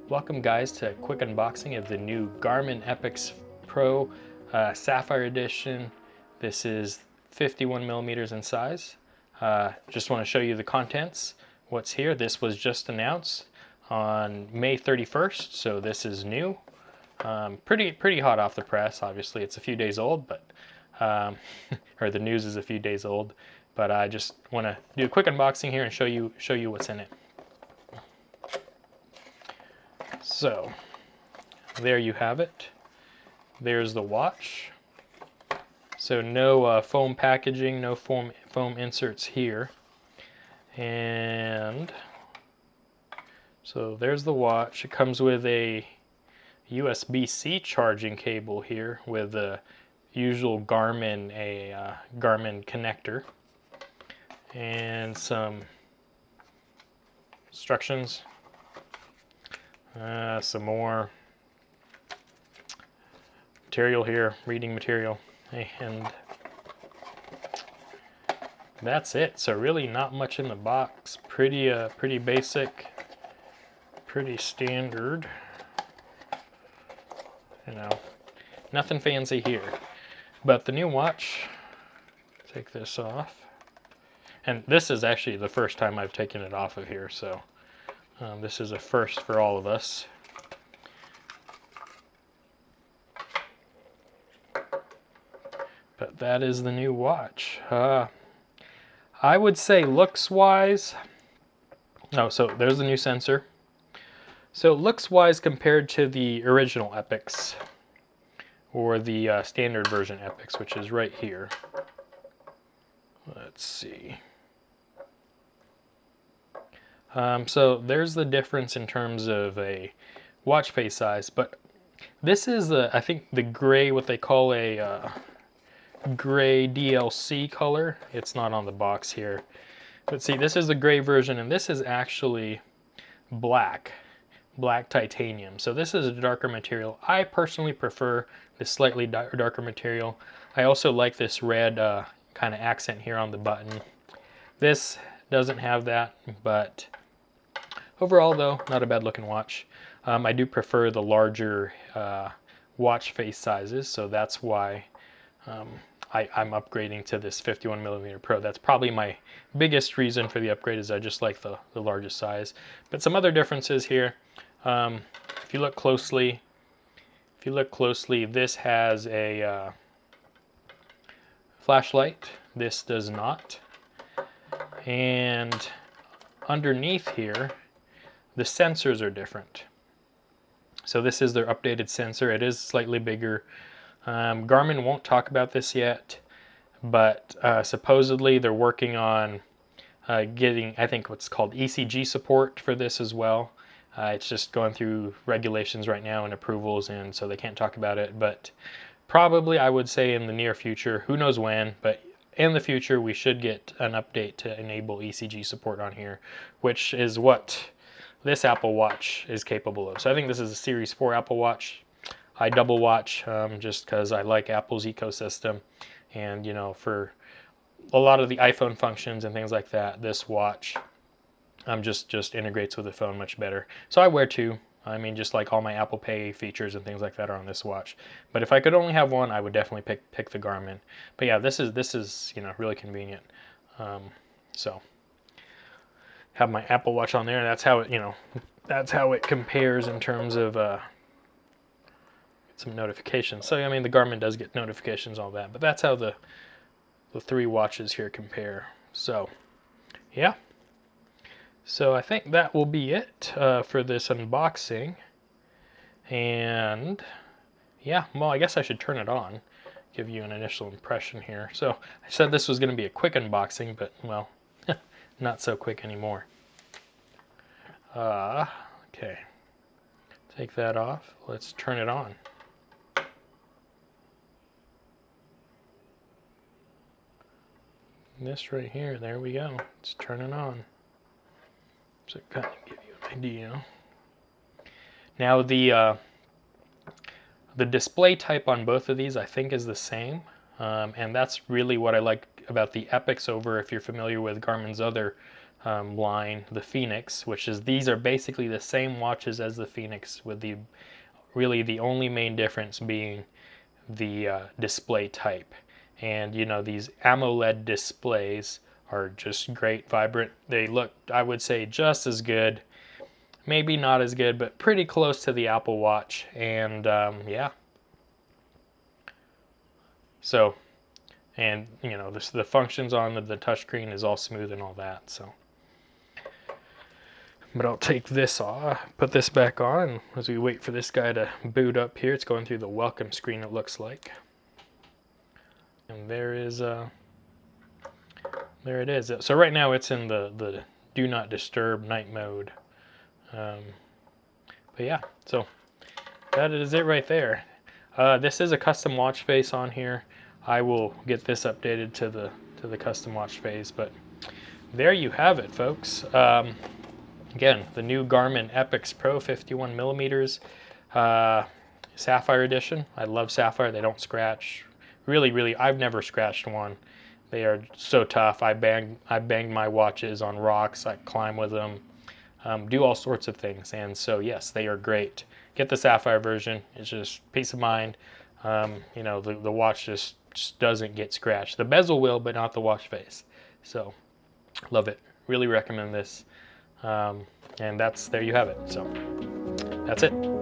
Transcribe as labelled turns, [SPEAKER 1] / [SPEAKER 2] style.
[SPEAKER 1] Welcome guys to a quick unboxing of the new Garmin Epix Pro Sapphire Edition. This is 51 millimeters in size. Just want to show you the contents, what's here. This was just announced on May 31st, so this is new. Pretty hot off the press. Obviously it's a few days old, but or the news is a few days old, but I just want to do a quick unboxing here and show you what's in it. So there you have it. There's the watch. So no foam packaging, no foam inserts here. And so there's the watch. It comes with a USB-C charging cable here with the usual Garmin, Garmin connector, and some instructions. Some more material here, reading material, and that's it. So really not much in the box. Pretty basic, pretty standard. You know, nothing fancy here. But the new watch, take this off. And this is actually the first time I've taken it off of here, so this is a first for all of us. But that is the new watch. I would say looks-wise, so there's the new sensor. So looks-wise compared to the original Epix, or the standard version Epix, which is right here. Let's see. So there's the difference in terms of a watch face size, but this is I think the gray, what they call a gray DLC color. It's not on the box here, but see, this is the gray version, and this is actually black titanium. So this is a darker material. I personally prefer this slightly darker material. I also like this red kind of accent here on the button. This doesn't have that, but overall though, not a bad looking watch. I do prefer the larger watch face sizes, so that's why I'm upgrading to this 51mm Pro. That's probably my biggest reason for the upgrade, is I just like the largest size. But some other differences here. If you look closely, this has a flashlight. This does not. And underneath here, the sensors are different. So this is their updated sensor. It is slightly bigger. Garmin won't talk about this yet, but supposedly they're working on getting, I think, what's called ECG support for this as well. It's just going through regulations right now and approvals, and so they can't talk about it, but probably I would say in the near future, who knows when, but in the future we should get an update to enable ECG support on here, which is what this Apple Watch is capable of. So I think this is a Series 4 Apple Watch. I double watch just because I like Apple's ecosystem, and you know, for a lot of the iPhone functions and things like that, this watch just integrates with the phone much better. So I wear two. I mean, just like all my Apple Pay features and things like that are on this watch. But if I could only have one, I would definitely pick the Garmin. But yeah, this is you know, really convenient. So have my Apple Watch on there, and that's how it, you know, that's how it compares in terms of some notifications. So I mean, the Garmin does get notifications, all that, but that's how the three watches here compare. So yeah. So I think that will be it for this unboxing. And yeah, well, I guess I should turn it on, give you an initial impression here. So I said this was going to be a quick unboxing, but well, not so quick anymore. Okay, take that off. Let's turn it on. This right here, there we go. Let's turn it on. So kind of give you an idea. Now the display type on both of these I think is the same, and that's really what I like about the Epix over, if you're familiar with Garmin's other line, the Phoenix, which is, these are basically the same watches as the Phoenix, with the really the only main difference being the display type. And you know, these AMOLED displays are just great, vibrant. They look, I would say, just as good, maybe not as good, but pretty close to the Apple Watch. And yeah, so, and you know, the functions on the touchscreen is all smooth and all that. So, but I'll take this off, put this back on as we wait for this guy to boot up here. It's going through the welcome screen, it looks like. And there is there it is. So right now it's in the do not disturb night mode. But yeah, so that is it right there. This is a custom watch face on here. I will get this updated to the custom watch face, but there you have it, folks. Again, the new Garmin Epix Pro 51mm Sapphire edition. I love Sapphire. They don't scratch. Really, I've never scratched one. They are so tough. I banged my watches on rocks. I climb with them, do all sorts of things. And so yes, they are great. Get the Sapphire version. It's just peace of mind. You know, the watch just doesn't get scratched. The bezel will, but not the watch face. So love it. Really recommend this. And there you have it. So that's it.